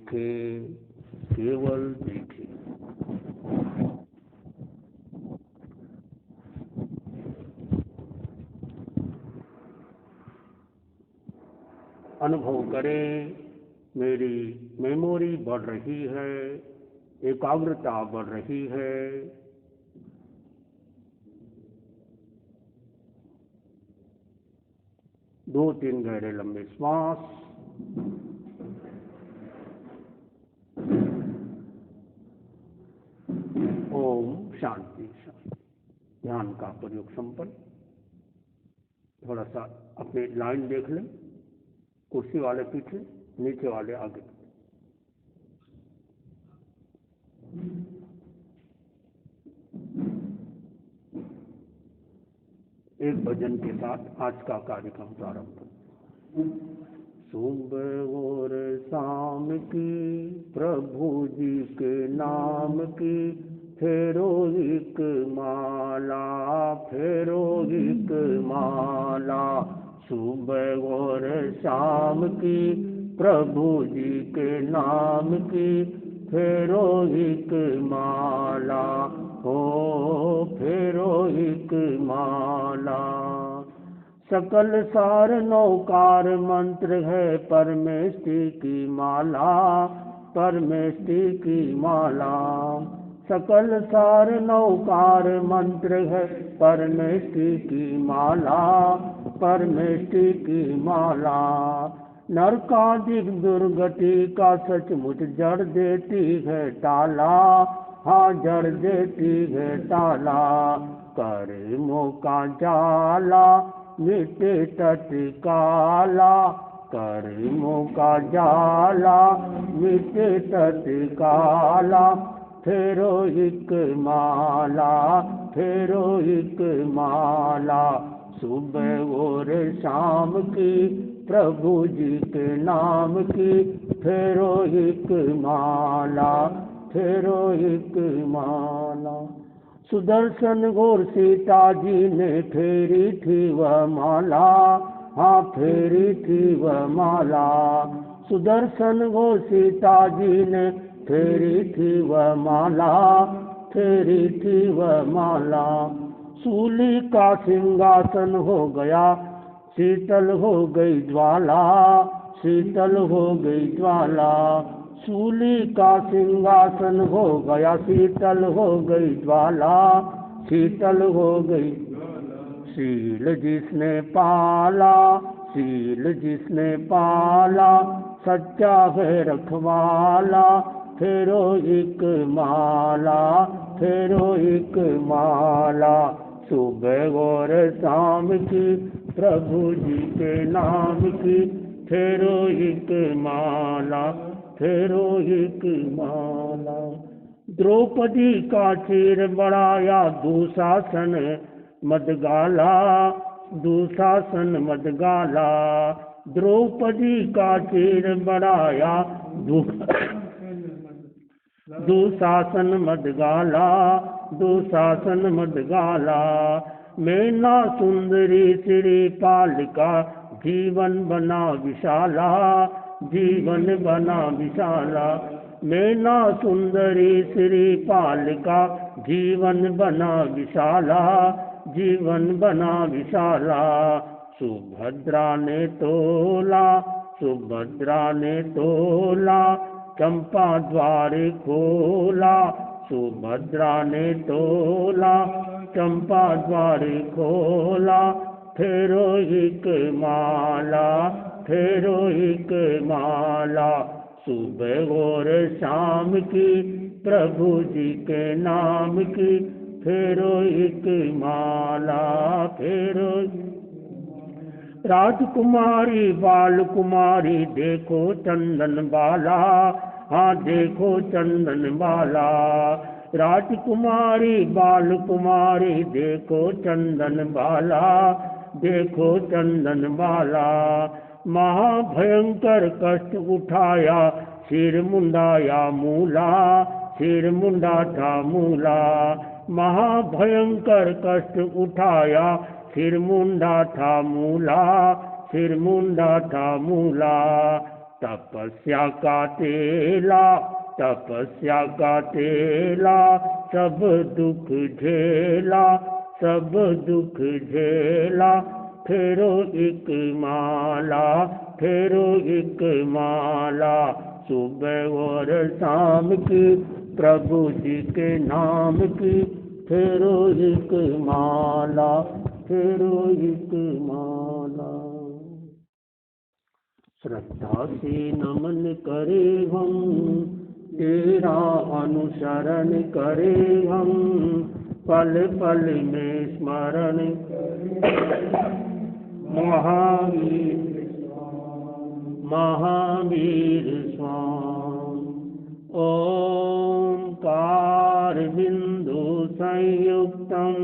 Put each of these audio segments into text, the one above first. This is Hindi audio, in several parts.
देखे, केवल देखे। अनुभव करें, मेरी मेमोरी बढ़ रही है, एकाग्रता बढ़ रही है। दो तीन गहरे लंबे श्वास। ओम शांति शांति। ध्यान का प्रयोग संपन्न। थोड़ा सा अपनी लाइन देख लें, कुर्सी वाले पीछे, नीचे वाले आगे। एक भजन के साथ आज का कार्यक्रम प्रारंभ। सुबह और शाम की प्रभु जी के नाम की फेरो एक माला, फेरो एक माला। सुबह और शाम की प्रभु जी के नाम की फेरो एक माला, हो फेरो एक माला। सकल सार नौकार मंत्र है परमेष्टि की माला, परमेष्टि की माला। सकल सार नौकार मंत्र है परमेष्टि की माला, परमेष्टि की माला। नरकादिक दुर्गति का सचमुच जड़ देती है ताला, हाँ जड़ देती है ताला। कर्मों का जाला मिटे तत्काला, कर्मों का जाला मिटे तत्काला। फेरो एक माला, फेरो एक माला। सुबह और शाम की प्रभु जी के नाम की फेरो एक माला, फेरो एक माला। सुदर्शन गौर सीता जी ने फेरी थी वह माला, हाँ फेरी थी वह माला। सुदर्शन गौर सीता जी ने फेरी थी वह माला, फेरी थी वह माला। सूली का सिंहासन हो गया, शीतल हो गई ज्वाला, शीतल हो गई ज्वाला। सूली का सिंहासन हो गया, शीतल हो गई ज्वाला, शीतल हो गई। शील जिसने पाला, शील जिसने पाला, सच्चा है रखवाला। फेरो एक माला, फेरो एक माला। सुबह और शाम की प्रभु जी के नाम की फेरो एक माला, फेरो एक माला। द्रौपदी का चीर बढ़ाया दुशासन मदगाला, दुशासन मदगाला। द्रौपदी का चीर बढ़ाया दुशासन मदगाला, दुशासन मदगाला। मैना सुंदरी श्री पालिका जीवन बना विशाला, जीवन बना विशाला। मैना सुंदरी श्री पालिका जीवन बना विशाला, जीवन बना विशाला। सुभद्रा ने तोला, सुभद्रा ने तोला, चंपा द्वार खोला। सुभद्रा ने तोला, चंपा द्वार खोला। फेरो एक माला, फेरो एक माला। सुबह और शाम की प्रभु जी के नाम की फेरो एक माला, फेरो। राजकुमारी बाल कुमारी देखो चंदन बाला, हाँ देखो चंदन बाला। राजकुमारी बाल कुमारी देखो चंदन बाला, देखो चंदन बाला। महाभयंकर कष्ट उठाया सिर मुंडाया मूला, सिर मुंडा था मूला। महाभयंकर कष्ट उठाया सिर मुंडा था मूला, सिर मुंडा था मूला। तपस्या का तेला, तपस्या का तेला, सब दुख झेला, सब दुख झेला। फेरो एक माला, फेरो एक माला, सुबह और शाम की, प्रभु जी के नाम की। फेरो एक माला, फेरो एक माला। श्रद्धा से नमन करे हम, तेरा अनुसरण करे हम, पल पल में स्मरण महावीर, महावीर स्वामी। ओंकार बिंदु संयुक्तम,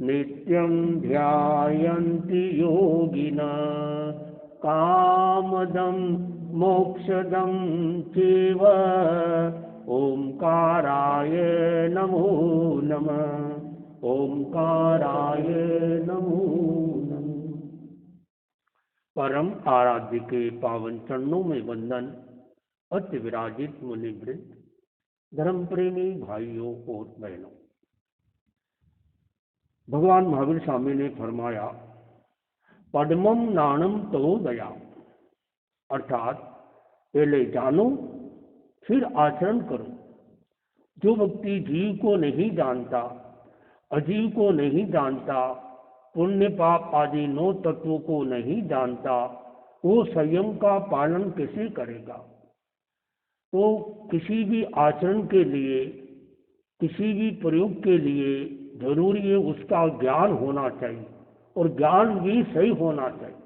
नित्यं ध्यायन्ति योगिनः, कामदं मोक्षदं चैव। ओंकाराय नमो नमः, ओंकाराय नमो नमः। परम आराध्य के पावन चरणों में वंदन। अति विराजित मुनिवृंद, धर्म प्रेमी भाइयों और बहनों, भगवान महावीर स्वामी ने फरमाया, पद्मम नाणम तो दया, अर्थात पहले जानो फिर आचरण करो। जो व्यक्ति जीव को नहीं जानता, अजीव को नहीं जानता, पुण्य पाप आदि 9 तत्वों को नहीं जानता, वो संयम का पालन कैसे करेगा? तो किसी भी आचरण के लिए, किसी भी प्रयोग के लिए जरूरी है उसका ज्ञान होना चाहिए, और ज्ञान भी सही होना चाहिए।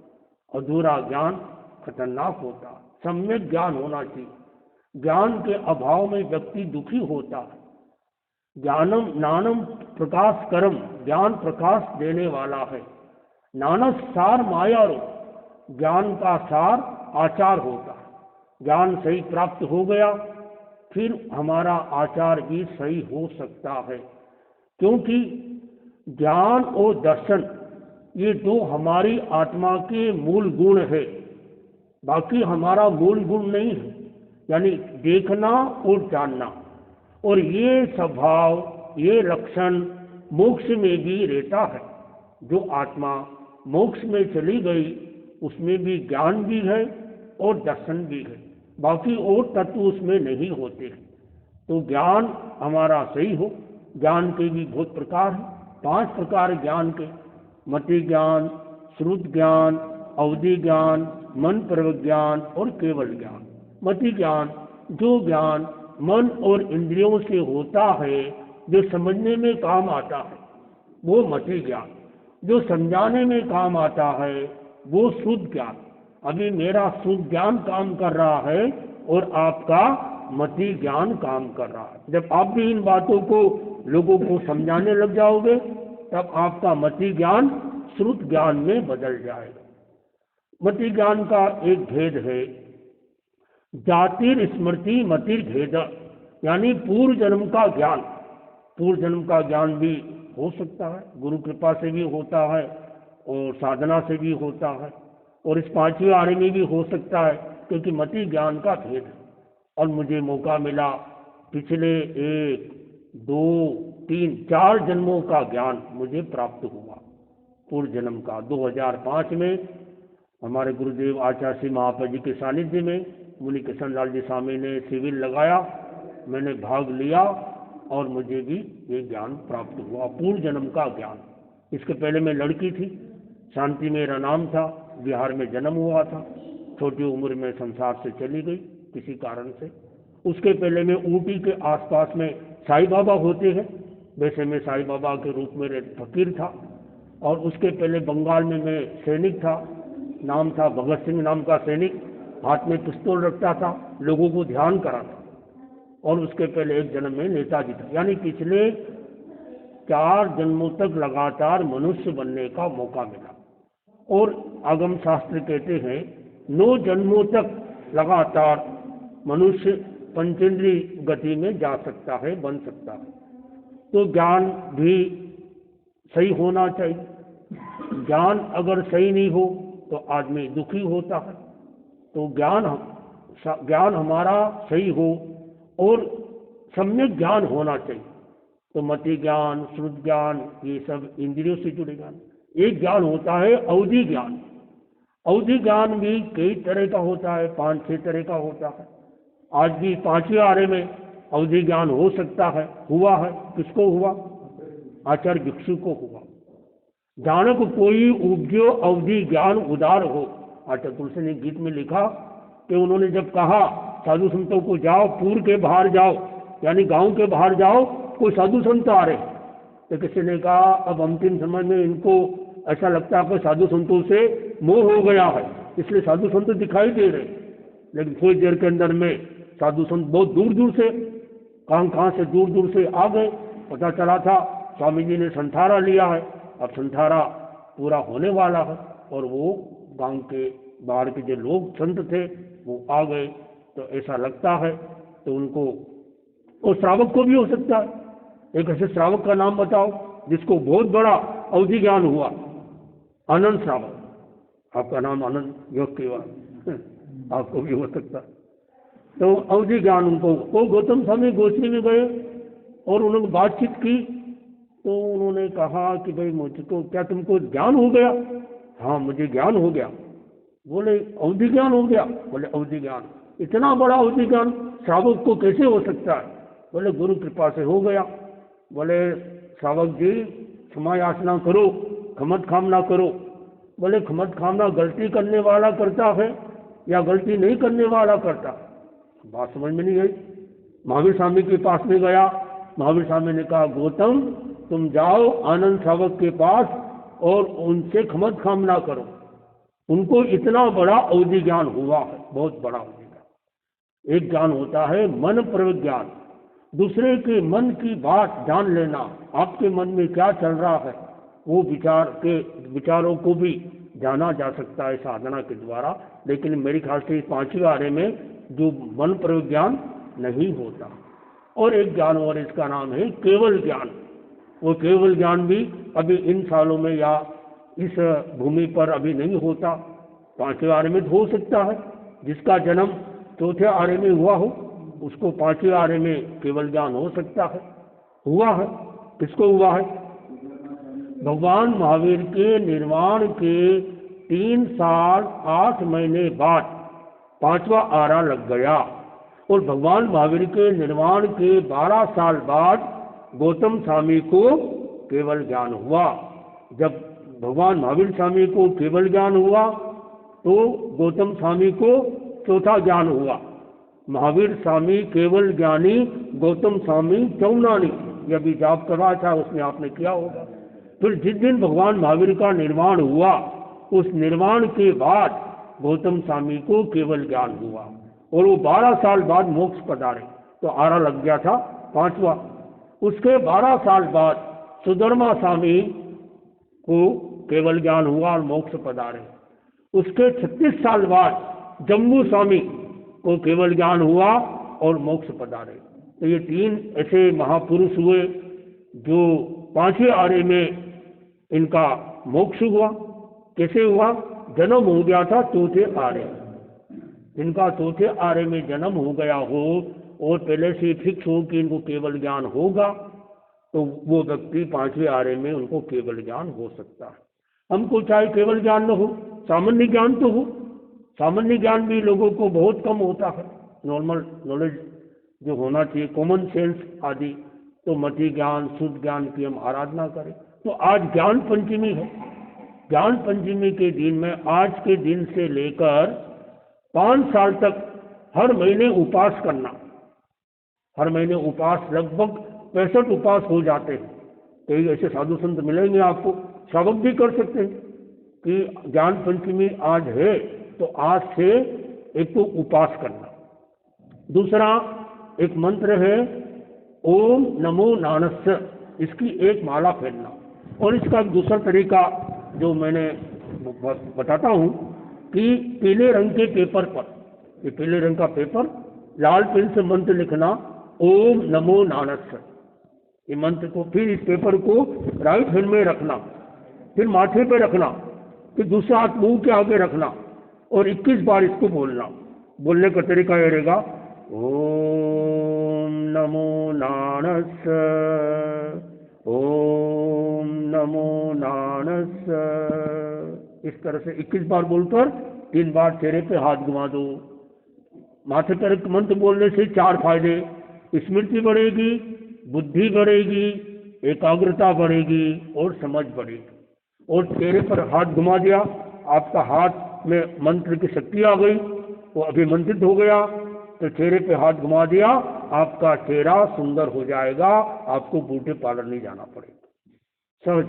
अधूरा ज्ञान खतरनाक होता, सम्यक ज्ञान होना चाहिए। ज्ञान के अभाव में व्यक्ति दुखी होता है। ज्ञानम नानम प्रकाश करम, ज्ञान प्रकाश देने वाला है। नानस सार मायारो, ज्ञान का सार आचार होता है। ज्ञान सही प्राप्त हो गया, फिर हमारा आचार भी सही हो सकता है, क्योंकि ज्ञान और दर्शन ये 2 हमारी आत्मा के मूल गुण है, बाकी हमारा मूल गुण नहीं है। यानी देखना और जानना, और ये स्वभाव, ये लक्षण मोक्ष में भी रहता है। जो आत्मा मोक्ष में चली गई उसमें भी ज्ञान भी है और दर्शन भी है, बाकी और तत्व उसमें नहीं होते। तो ज्ञान हमारा सही हो। ज्ञान के भी बहुत प्रकार हैं, 5 प्रकार ज्ञान के, मति ज्ञान, श्रुत ज्ञान, अवधि ज्ञान, मन प्रवक ज्ञान और केवल ज्ञान। मति ज्ञान, जो ज्ञान मन और इंद्रियों से होता है, जो समझने में काम आता है, वो मति ज्ञान। जो समझाने में काम आता है वो शुद्ध ज्ञान। अभी मेरा शुद्ध ज्ञान काम कर रहा है और आपका मति ज्ञान काम कर रहा है। जब आप भी इन बातों को लोगों को समझाने लग जाओगे, तब आपका मति ज्ञान श्रुत ज्ञान में बदल जाएगा। मति ज्ञान का एक भेद है, जातिर स्मृति मतिर भेद, यानी पूर्व जन्म का ज्ञान। पूर्व जन्म का ज्ञान भी हो सकता है, गुरु कृपा से भी होता है और साधना से भी होता है, और इस 5वें आने में भी हो सकता है, क्योंकि मति ज्ञान का भेद है। और मुझे मौका मिला पिछले 1, 2, 3, 4 जन्मों का ज्ञान मुझे प्राप्त हुआ। पूर्व जन्म का 2005 में हमारे गुरुदेव आचार्य श्री महापद जी के सानिध्य में मुनि किशन लाल जी स्वामी ने शिविर लगाया, मैंने भाग लिया और मुझे भी ये ज्ञान प्राप्त हुआ, पूर्व जन्म का ज्ञान। इसके पहले मैं लड़की थी, शांति मेरा नाम था, बिहार में जन्म हुआ था, छोटी उम्र में संसार से चली गई किसी कारण से। उसके पहले मैं ऊटी के आसपास में साईं बाबा होते हैं, वैसे मैं साईं बाबा के रूप में फकीर था। और उसके पहले बंगाल में मैं सैनिक था, नाम था भगत सिंह नाम का सैनिक, हाथ में पिस्तौल रखता था, लोगों को ध्यान कराता। और उसके पहले एक जन्म में नेताजी था। यानी पिछले 4 जन्मों तक लगातार मनुष्य बनने का मौका मिला। और आगम शास्त्र कहते हैं 9 जन्मों तक लगातार मनुष्य पंचेंद्रिय गति में जा सकता है, बन सकता है। तो ज्ञान भी सही होना चाहिए। ज्ञान अगर सही नहीं हो तो आदमी दुखी होता है। तो ज्ञान हमारा सही हो और सम्यक ज्ञान होना चाहिए। तो मति ज्ञान, श्रुत ज्ञान, ये सब इंद्रियों से जुड़े ज्ञान। एक ज्ञान होता है अवधि ज्ञान। अवधि ज्ञान भी कई तरह का होता है, 5-6 तरह का होता है। आज भी 5वें आरे में अवधि ज्ञान हो सकता है, हुआ है। किसको हुआ? आचार्य भिक्षु को हुआ। जानक कोई उपजो अवधि ज्ञान उदार हो। आचार्य तुलसी ने गीत में लिखा कि उन्होंने जब कहा साधु संतों को जाओ, पूर के बाहर जाओ, यानी गांव के बाहर जाओ, कोई साधु संत आ रहे, तो किसी ने कहा अब अंतिम समय में इनको ऐसा लगता है कि साधु संतों से मोह हो गया है, इसलिए साधु संत दिखाई दे रहे। लेकिन थोड़ी देर के अंदर में साधु संत बहुत दूर दूर से, कहाँ से दूर दूर से आ गए। पता चला था स्वामी जी ने संथारा लिया है, अब संथारा पूरा होने वाला है। और वो गांव के बाहर के जो लोग संत थे वो आ गए। तो ऐसा लगता है तो उनको, और श्रावक को भी हो सकता है। एक ऐसे श्रावक का नाम बताओ जिसको बहुत बड़ा अवधि ज्ञान हुआ। आनंद श्रावक, आपका नाम आनंद योग के बाद आपको भी हो सकता है। तो अवधि ज्ञान उनको, वो गौतम स्वामी गोष्ठी में गए और उन्होंने बातचीत की। तो उन्होंने कहा कि भाई मुझको, क्या तुमको ज्ञान हो गया? हाँ मुझे ज्ञान हो गया। बोले अवधि ज्ञान हो गया? बोले अवधि ज्ञान, इतना बड़ा अवधि ज्ञान श्रावक को कैसे हो सकता है? बोले गुरु कृपा से हो गया। बोले श्रावक जी क्षमा याचना करो, खमत खामना करो। बोले खमत खामना गलती करने वाला करता है या गलती नहीं करने वाला करता? बात समझ में नहीं आई। महावीर स्वामी के पास में गया। महावीर स्वामी ने कहा गौतम तुम जाओ आनंद श्रावक के पास और उनसे खमत खामना करो, उनको इतना बड़ा अवधि ज्ञान हुआ है, बहुत बड़ा अवधि ज्ञान। एक ज्ञान होता है मन प्रविज्ञान, दूसरे के मन की बात जान लेना, आपके मन में क्या चल रहा है वो विचारों को भी जाना जा सकता है साधना के द्वारा। लेकिन मेरे ख्याल से 5वें आरे में जो मन प्रविज्ञान नहीं होता। और एक ज्ञान और, इसका नाम है केवल ज्ञान। वो केवल ज्ञान भी अभी इन सालों में या इस भूमि पर अभी नहीं होता। 5वें आरे में हो सकता है। जिसका जन्म 4थे आरे में हुआ हो उसको 5वें आरे में केवल ज्ञान हो सकता है। हुआ है। किसको हुआ है? भगवान महावीर के निर्वाण के 3 साल 8 महीने बाद 5वां आरा लग गया। और भगवान महावीर के निर्वाण के 12 साल बाद गौतम स्वामी को केवल ज्ञान हुआ। जब भगवान महावीर स्वामी को केवल ज्ञान हुआ तो गौतम स्वामी को चौथा ज्ञान हुआ। महावीर स्वामी केवल ज्ञानी, गौतम स्वामी चौनानी। यह भी जाप करवा था, उसमें आपने किया होगा। फिर जिस दिन भगवान महावीर का निर्वाण हुआ उस निर्वाण के बाद गौतम स्वामी को केवल ज्ञान हुआ और वो 12 साल बाद मोक्ष पधारे। तो आरा लग गया था 5वां। उसके 12 साल बाद सुधर्मा स्वामी को केवल ज्ञान हुआ और मोक्ष पधारे। उसके 36 साल बाद जम्बू स्वामी को केवल ज्ञान हुआ और मोक्ष पधारे। तो ये 3 ऐसे महापुरुष हुए जो 5वें आरे में इनका मोक्ष हुआ। कैसे हुआ? जन्म हो गया था 4थे आरे। जिनका 4थे आरे में जन्म हो गया हो और पहले से फिक्स हो कि इनको केवल ज्ञान होगा तो वो व्यक्ति 5वें आरे में उनको केवल ज्ञान हो सकता है। हमको चाहे केवल ज्ञान न हो, सामान्य ज्ञान तो हो। सामान्य ज्ञान भी लोगों को बहुत कम होता है। नॉर्मल नॉलेज जो होना चाहिए, कॉमन सेंस आदि, तो मति ज्ञान, शुद्ध ज्ञान की हम आराधना करें। तो आज ज्ञान पंचमी है। ज्ञान पंचमी के दिन में, आज के दिन से लेकर 5 साल तक हर महीने उपास करना। हर महीने उपास, लगभग 65 उपास हो जाते हैं। कई ऐसे साधु संत मिलेंगे आपको, श्रावक भी कर सकते हैं कि ज्ञान पंचमी आज है तो आज से एक तो उपास करना। दूसरा एक मंत्र है ओम नमो नानस्य, इसकी एक माला फेरना। और इसका दूसरा तरीका जो मैंने बताता हूँ कि पीले रंग के पेपर पर, ये पीले रंग का पेपर, लाल पेन से मंत्र लिखना ओम नमो नानस्य। ये मंत्र को, फिर इस पेपर को राइट हैंड में रखना, फिर माथे पे रखना, फिर दूसरा हाथ मुंह के आगे रखना और 21 बार इसको बोलना। बोलने का तरीका ये रहेगा, ओम नमो नाणस्य, ओम नमो नाणस्य। इस तरह से 21 बार बोलकर 3 बार चेहरे पे हाथ घुमा दो। माथे पर एक मंत्र बोलने से 4 फायदे, स्मृति बढ़ेगी, बुद्धि बढ़ेगी, एकाग्रता बढ़ेगी और समझ बढ़ेगी। और चेहरे पर हाथ घुमा दिया, आपका हाथ में मंत्र की शक्ति आ गई, वो अभिमंत्रित हो गया, तो चेहरे पे हाथ घुमा दिया, आपका चेहरा सुंदर हो जाएगा, आपको ब्यूटी पार्लर नहीं जाना पड़ेगा। समझ?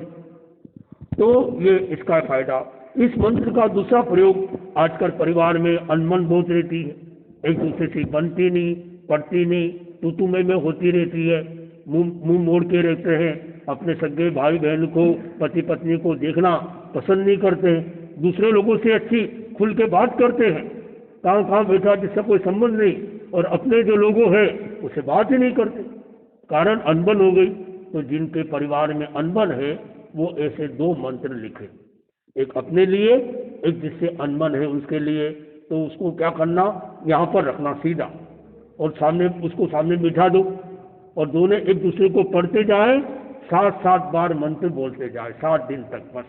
तो ये इसका फायदा। इस मंत्र का दूसरा प्रयोग, आजकल परिवार में अनबन बहुत रहती है, एक दूसरे से बनती नहीं, पड़ती नहीं, तू में होती रहती है, मुंह मोड़ के रहते हैं, अपने सगे भाई बहन को, पति पत्नी को देखना पसंद नहीं करते हैं, दूसरे लोगों से अच्छी खुल के बात करते हैं, कहाँ बैठा जिसका कोई संबंध नहीं, और अपने जो लोगों हैं उससे बात ही नहीं करते, कारण अनबन हो गई। तो जिनके परिवार में अनबन है वो ऐसे 2 मंत्र लिखे, एक अपने लिए, एक जिससे अनबन है उसके लिए। तो उसको क्या करना, यहाँ पर रखना सीधा, और सामने उसको सामने बिठा दो, और दोनों एक दूसरे को पढ़ते जाए, 7-7 बार मंत्र बोलते जाए 7 दिन तक, बस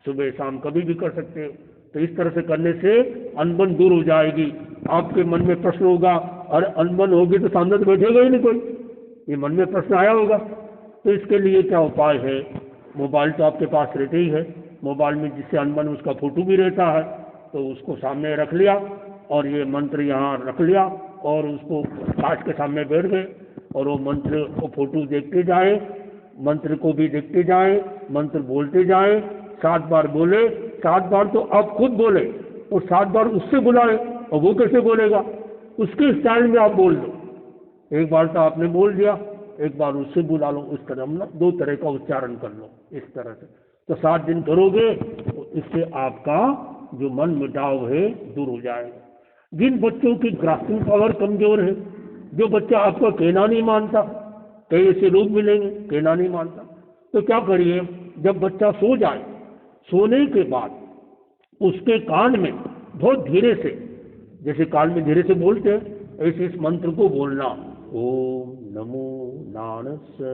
सुबह शाम कभी भी कर सकते हो। तो इस तरह से करने से अनबन दूर हो जाएगी। आपके मन में प्रश्न होगा, अरे अनबन होगी तो सामने तो बैठेगा ही नहीं कोई, ये मन में प्रश्न आया होगा। तो इसके लिए क्या उपाय है, मोबाइल तो आपके पास रहते ही है, मोबाइल में जिससे अनबन उसका फोटो भी रहता है, तो उसको सामने रख लिया और ये मंत्र यहाँ रख लिया, और उसको कांच के सामने बैठ गए, और वो मंत्र को फोटो देखते जाए, मंत्र को भी देखते जाए, मंत्र बोलते जाए, 7 बार बोले, 7 बार तो आप खुद बोले, और 7 बार उससे बुलाए, और वो कैसे बोलेगा, उसके स्टाइल में आप बोल दो। एक बार तो आपने बोल दिया, एक बार उससे बुला लो, इस तरह ना 2 तरह का उच्चारण कर लो इस तरह से। तो 7 दिन करोगे तो इससे आपका जो मन मिटाव है दूर हो जाएगा। जिन बच्चों की ग्रास्पिंग पावर कमजोर है, जो बच्चा आपका कहना नहीं मानता, कई ऐसे लोग मिलेंगे कहना नहीं मानता, तो क्या करिए, जब बच्चा सो जाए, सोने के बाद उसके कान में बहुत धीरे से, जैसे कान में धीरे से बोलते हैं, ऐसे इस मंत्र को बोलना, ओम नमो नाणस्य,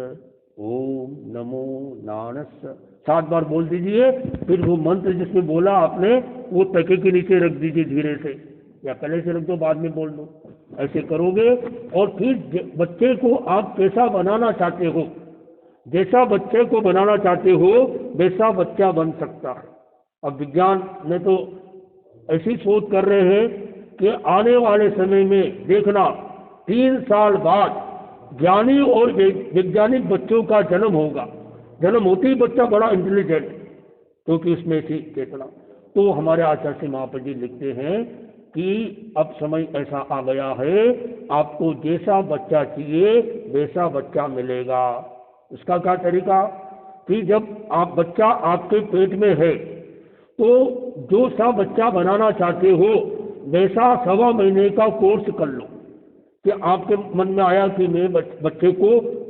ओम नमो नाणस्य, 7 बार बोल दीजिए। फिर वो मंत्र जिसमें बोला आपने, वो तके के नीचे रख दीजिए धीरे से, या पहले से रख दो बाद में बोल दो, ऐसे करोगे। और फिर बच्चे को आप कैसा बनाना चाहते हो, जैसा बच्चे को बनाना चाहते हो वैसा बच्चा बन सकता है। अब विज्ञान में तो ऐसी शोध कर रहे हैं कि आने वाले समय में देखना 3 साल बाद ज्ञानी और वैज्ञानिक बच्चों का जन्म होगा। जन्म होते ही बच्चा बड़ा इंटेलिजेंट, क्योंकि उसमें थी चेतना। तो हमारे आचार्य महाप्रभु जी लिखते हैं कि अब समय ऐसा आ गया है, आपको जैसा बच्चा चाहिए वैसा बच्चा मिलेगा। उसका क्या तरीका, कि जब आप बच्चा आपके पेट में है, तो जो सा बच्चा बनाना चाहते हो वैसा 1.25 महीने का कोर्स कर लो। कि आपके मन में आया कि मैं बच्चे को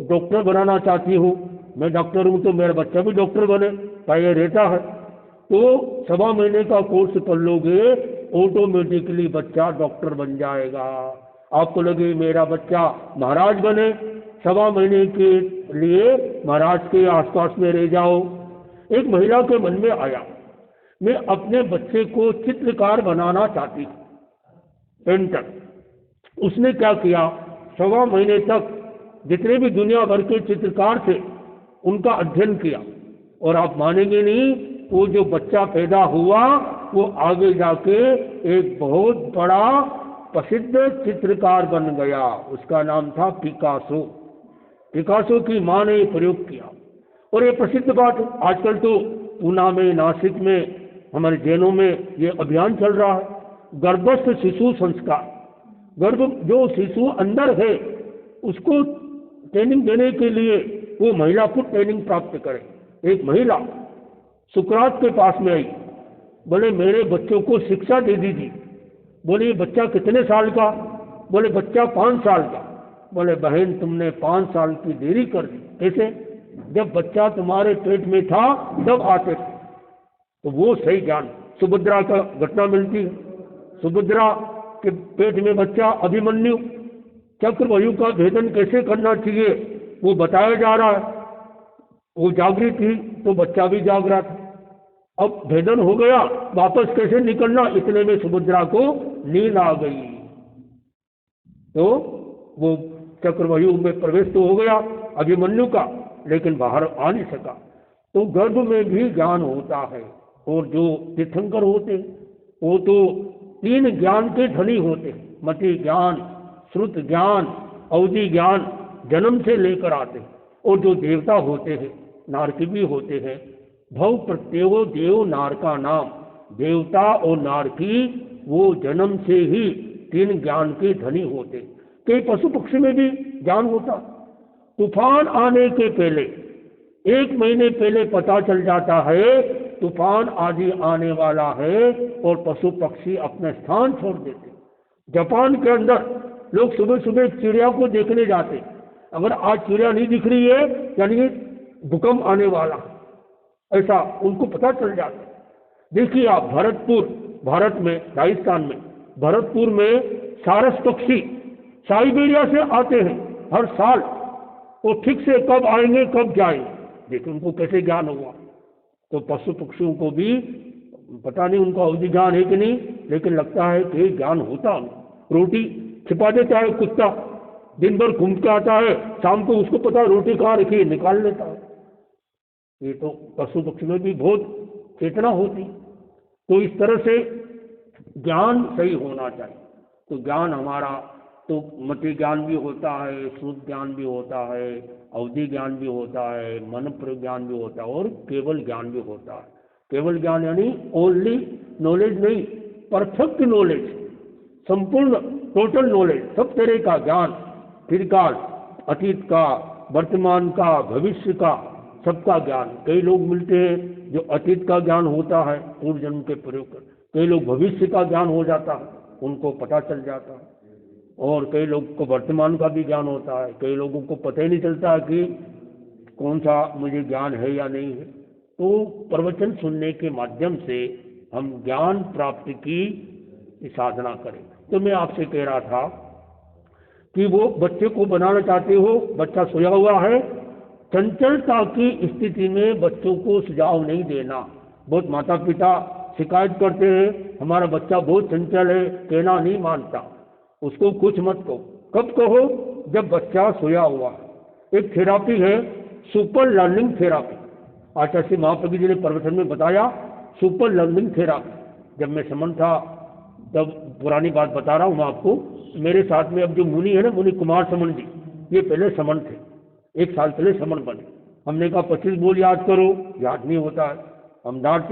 डॉक्टर बनाना चाहती हूँ, मैं डॉक्टर हूँ तो मेरा बच्चा भी डॉक्टर बने, क्या ये रहता है, तो 1.25 महीने का कोर्स कर लोगे, ऑटोमेटिकली बच्चा डॉक्टर बन जाएगा। आपको लगे मेरा बच्चा महाराज बने, 1.25 महीने के लिए महाराज के आसपास में रह जाओ। एक महिला के मन में आया, मैं अपने बच्चे को चित्रकार बनाना चाहती हूँ, पेंटर। उसने क्या किया, 1.25 महीने तक जितने भी दुनिया भर के चित्रकार थे उनका अध्ययन किया, और आप मानेंगे नहीं, वो जो बच्चा पैदा हुआ वो आगे जाके एक बहुत बड़ा प्रसिद्ध चित्रकार बन गया। उसका नाम था पिकासो। पिकासो की माँ ने प्रयोग किया, और ये प्रसिद्ध बात है। आजकल तो पूना में, नासिक में, हमारे जैनों में ये अभियान चल रहा है, गर्भस्थ शिशु संस्कार। गर्भ जो शिशु अंदर है उसको ट्रेनिंग देने के लिए वो महिला खुद ट्रेनिंग प्राप्त करे। एक महिला सुकरात के पास में आई, बोले मेरे बच्चों को शिक्षा दे दीजिए। बोले ये बच्चा कितने साल का, बोले बच्चा 5 साल का। बोले बहन तुमने 5 साल की देरी कर दी। कैसे, जब बच्चा तुम्हारे पेट में था तब आते थे। तो वो सही ज्ञान, सुभद्रा का घटना मिलती है, सुभद्रा के पेट में बच्चा अभिमन्यु, चक्रव्यूह का भेदन कैसे करना चाहिए वो बताया जा रहा है। वो जागृत थी तो बच्चा भी जाग रहा था। अब भेदन हो गया, वापस कैसे निकलना, इतने में सुभद्रा को नींद आ गई। तो वो चक्रव्यूह में प्रवेश तो हो गया अभिमन्यु का, लेकिन बाहर आ नहीं सका। तो गर्भ में भी ज्ञान होता है, और जो तीर्थंकर होते वो तो 3 ज्ञान के धनी होते, मति ज्ञान, श्रुत ज्ञान, अवधि ज्ञान जन्म से लेकर आते। और जो देवता होते हैं, नारकी भी होते हैं, भव प्रत्ययो देव नार का नाम, देवता और नारकी वो जन्म से ही 3 ज्ञान के धनी होते। कई पशु पक्षी में भी ज्ञान होता। तूफान आने के पहले 1 महीने पहले पता चल जाता है तूफान आदि आने वाला है, और पशु पक्षी अपने स्थान छोड़ देते। जापान के अंदर लोग सुबह सुबह चिड़िया को देखने जाते, अगर आज चिड़िया नहीं दिख रही है यानी भूकंप आने वाला, ऐसा उनको पता चल जाता। देखिए आप भरतपुर, भारत में, राजस्थान में भरतपुर में सारस पक्षी साइबेरिया से आते हैं हर साल, वो ठीक से कब आएंगे कब जाएंगे, देखिए उनको कैसे ज्ञान हुआ। तो पशु पक्षियों को भी पता नहीं उनको अवधि ज्ञान है कि नहीं, लेकिन लगता है कि ज्ञान होता। रोटी छिपा देता है कुत्ता, दिन भर घूम के आता है, शाम को उसको पता है रोटी कहाँ रखी है, निकाल लेता है। ये तो पशु पक्षी में भी बहुत चेतना होती। तो इस तरह से ज्ञान सही होना चाहिए। तो ज्ञान हमारा तो मति ज्ञान भी होता है, शुद्ध ज्ञान भी होता है, अवधि ज्ञान भी होता है, मन प्रज्ञान भी होता है, और केवल ज्ञान भी होता है। केवल ज्ञान यानी ओनली नॉलेज नहीं, परफेक्ट नॉलेज, संपूर्ण टोटल नॉलेज, सब तरह का ज्ञान, चिरकाल, अतीत का, वर्तमान का, भविष्य का, सबका ज्ञान। कई लोग मिलते हैं जो अतीत का ज्ञान होता है पूर्व जन्म के प्रयोग कर, कई लोग भविष्य का ज्ञान हो जाता है, उनको पता चल जाता है, और कई लोग को वर्तमान का भी ज्ञान होता है। कई लोगों को पता ही नहीं चलता कि कौन सा मुझे ज्ञान है या नहीं है। तो प्रवचन सुनने के माध्यम से हम ज्ञान प्राप्ति की साधना करें। तो मैं आपसे कह रहा था कि वो बच्चे को बनाना चाहते हो, बच्चा सोया हुआ है, चंचलता की स्थिति में बच्चों को सुझाव नहीं देना। बहुत माता पिता शिकायत करते हैं हमारा बच्चा बहुत चंचल है, कहना नहीं मानता, उसको कुछ मत कहो। कब कहो? जब बच्चा सोया हुआ है। एक थेरापी है सुपर लर्निंग थेरापी, आचार्य महाप्रभु जी ने प्रवचन में बताया सुपर लर्निंग थेरापी। जब मैं समन था तब पुरानी बात बता रहा हूँ मैं आपको, मेरे साथ में अब जो मुनि है ना, मुनि कुमार समन जी, ये पहले समन थे, 1 साल पहले समन बने। हमने कहा 25 बोल याद करो, याद नहीं होता है, हम डांटते